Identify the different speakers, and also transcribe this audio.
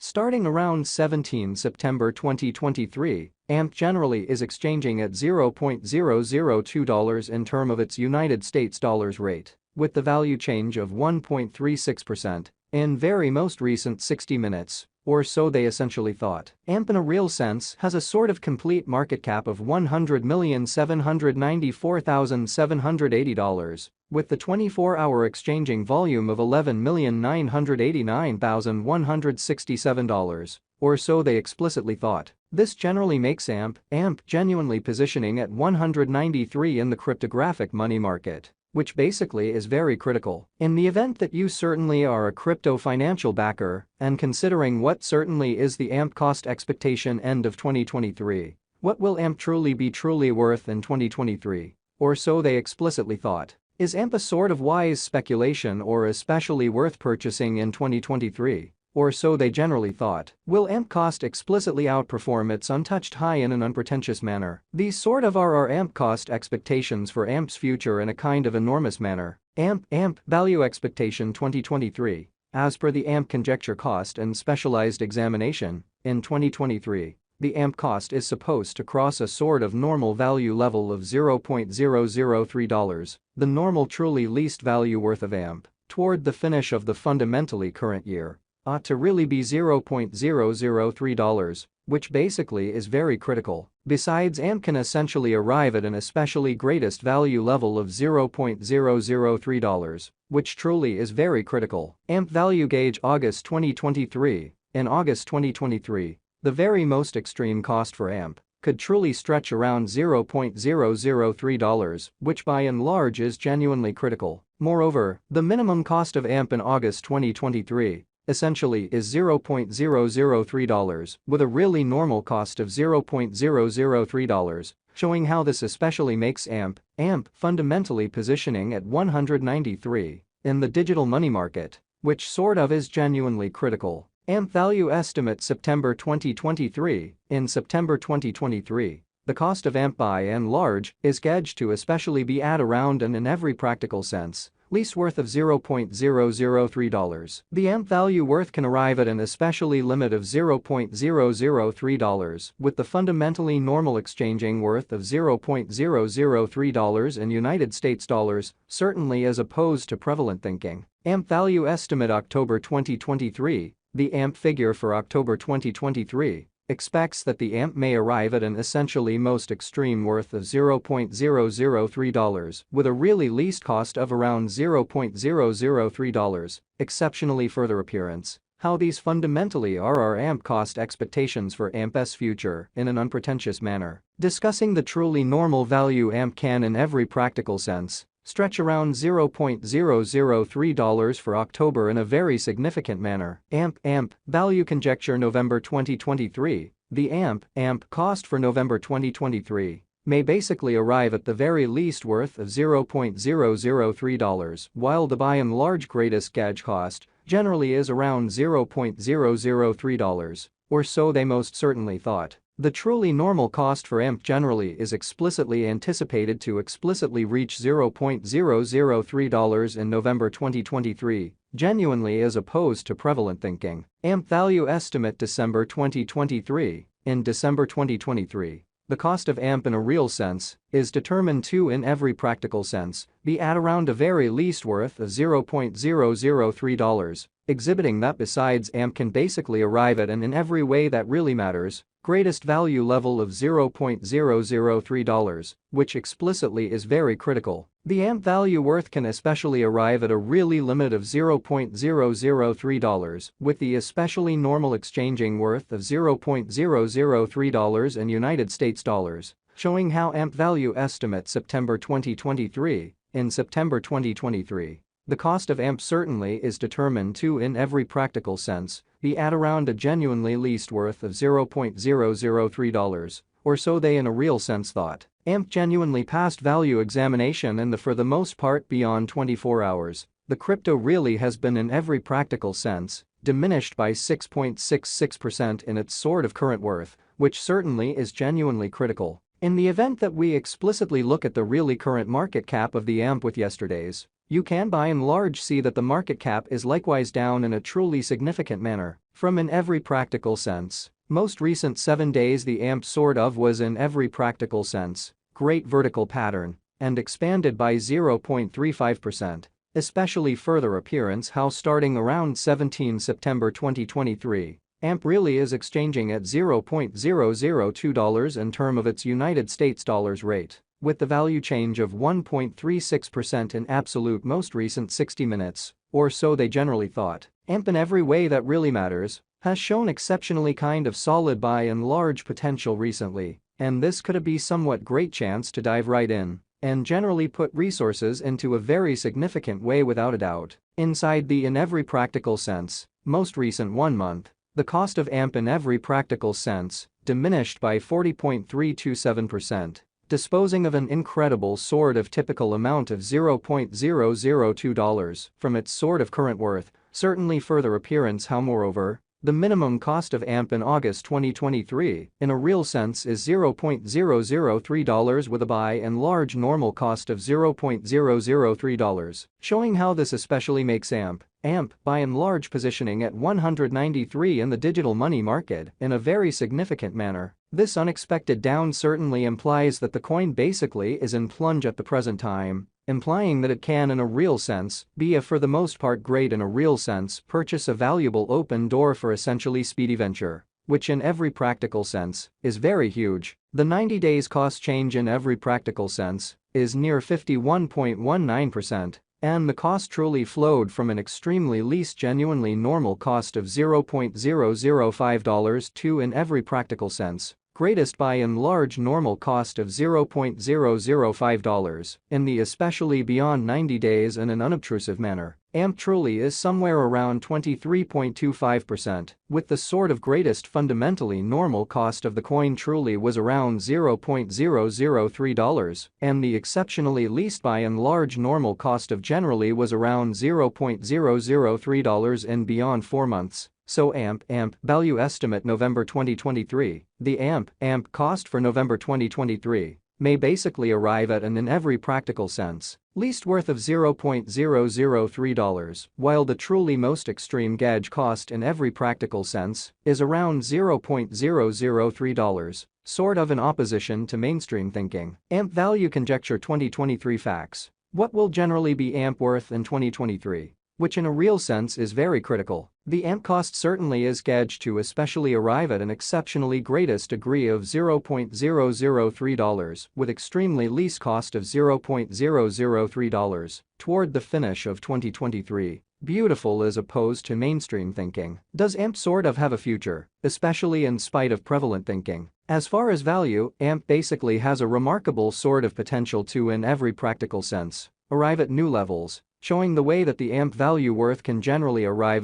Speaker 1: Starting around 17 September 2023, AMP generally is exchanging at $0.002 in term of its United States dollars rate, with the value change of 1.36% in very most recent 60 minutes, or so they essentially thought. AMP in a real sense has a sort of complete market cap of $100,794,780, with the 24-hour exchanging volume of $11,989,167, or so they explicitly thought. This generally makes AMP genuinely positioning at 193 in the cryptographic money market, which basically is very critical. In the event that you certainly are a crypto financial backer, and considering what certainly is the AMP cost expectation end of 2023, what will AMP truly be worth in 2023? Or so they explicitly thought. Is AMP a sort of wise speculation or especially worth purchasing in 2023? Or so they generally thought. Will AMP cost explicitly outperform its untouched high in an unpretentious manner? These sort of are our AMP cost expectations for AMP's future in a kind of enormous manner. AMP value expectation 2023. As per the AMP conjecture cost and specialized examination, in 2023, the AMP cost is supposed to cross a sort of normal value level of $0.003, the normal truly least value worth of AMP, toward the finish of the fundamentally current year. Ought to really be $0.003, which basically is very critical. Besides, AMP can essentially arrive at an especially greatest value level of $0.003, which truly is very critical. AMP value gauge August 2023. In August 2023, the very most extreme cost for AMP could truly stretch around $0.003, which by and large is genuinely critical. Moreover, the minimum cost of AMP in August 2023 essentially is $0.003, with a really normal cost of $0.003, showing how this especially makes AMP fundamentally positioning at 193 in the digital money market, which sort of is genuinely critical. AMP value estimate September 2023. In September 2023, the cost of AMP by and large is gauged to especially be at around and in every practical sense least worth of $0.003. The AMP value worth can arrive at an especially limit of $0.003, with the fundamentally normal exchanging worth of $0.003 in United States dollars, certainly as opposed to prevalent thinking. AMP value estimate October 2023. The AMP figure for October 2023 expects that the AMP may arrive at an essentially most extreme worth of $0.003, with a really least cost of around $0.003, exceptionally further appearance. How these fundamentally are our AMP cost expectations for AMP's future in an unpretentious manner. Discussing the truly normal value AMP can in every practical sense stretch around $0.003 for October in a very significant manner. AMP value conjecture November 2023. The AMP cost for November 2023 may basically arrive at the very least worth of $0.003, while the by and large greatest gauge cost generally is around $0.003, or so they most certainly thought. The truly normal cost for AMP generally is explicitly anticipated to explicitly reach $0.003 in November 2023, genuinely as opposed to prevalent thinking. AMP value estimate December 2023. In December 2023, the cost of AMP in a real sense is determined to in every practical sense be at around a very least worth of $0.003, exhibiting that besides AMP can basically arrive at and in every way that really matters, greatest value level of $0.003, which explicitly is very critical. The AMP value worth can especially arrive at a really limit of $0.003, with the especially normal exchanging worth of $0.003 in United States dollars, showing how AMP value estimate September 2023. In September 2023, the cost of AMP certainly is determined to in every practical sense be at around a genuinely least worth of $0.003, or so they in a real sense thought. AMP genuinely passed value examination and for the most part beyond 24 hours, the crypto really has been in every practical sense diminished by 6.66% in its sort of current worth, which certainly is genuinely critical. In the event that we explicitly look at the really current market cap of the AMP with yesterday's, you can by and large see that the market cap is likewise down in a truly significant manner. From in every practical sense. Most recent 7 days the AMP sort of was in every practical sense. Great vertical pattern. And expanded by 0.35%. Especially further appearance how starting around 17 September 2023. AMP really is exchanging at $0.002 in term of its United States dollars rate, with the value change of 1.36% in absolute most recent 60 minutes, or so they generally thought. AMP in every way that really matters, has shown exceptionally kind of solid buy and large potential recently, and this could be somewhat great chance to dive right in, and generally put resources into a very significant way without a doubt. Inside the in every practical sense, most recent 1 month, the cost of AMP in every practical sense diminished by 40.327%, disposing of an incredible sort of typical amount of $0.002 from its sort of current worth, certainly further appearance how moreover, the minimum cost of AMP in August 2023, in a real sense is $0.003 with a by and large normal cost of $0.003, showing how this especially makes AMP by and large positioning at 193 in the digital money market in a very significant manner. This unexpected down certainly implies that the coin basically is in plunge at the present time, implying that it can in a real sense be a for the most part great in a real sense purchase a valuable open door for essentially speedy venture, which in every practical sense is very huge. The 90 days cost change in every practical sense is near 51.19%. And the cost truly flowed from an extremely least genuinely normal cost of $0.005 to in every practical sense, greatest by and large normal cost of $0.005 in the especially beyond 90 days in an unobtrusive manner. AMP truly is somewhere around 23.25%, with the sort of greatest fundamentally normal cost of the coin truly was around $0.003, and the exceptionally least by and large normal cost of generally was around $0.003 in beyond 4 months. So AMP value estimate November 2023, the AMP cost for November 2023 may basically arrive at an in every practical sense least worth of $0.003, while the truly most extreme gauge cost in every practical sense is around $0.003, sort of in opposition to mainstream thinking. AMP value conjecture 2023 facts. What will generally be AMP worth in 2023? Which in a real sense is very critical. The AMP cost certainly is gauged to especially arrive at an exceptionally greatest degree of $0.003 with extremely least cost of $0.003 toward the finish of 2023. Beautiful as opposed to mainstream thinking. Does AMP sort of have a future, especially in spite of prevalent thinking? As far as value, AMP basically has a remarkable sort of potential to in every practical sense arrive at new levels, showing the way that the AMP value worth can generally arrive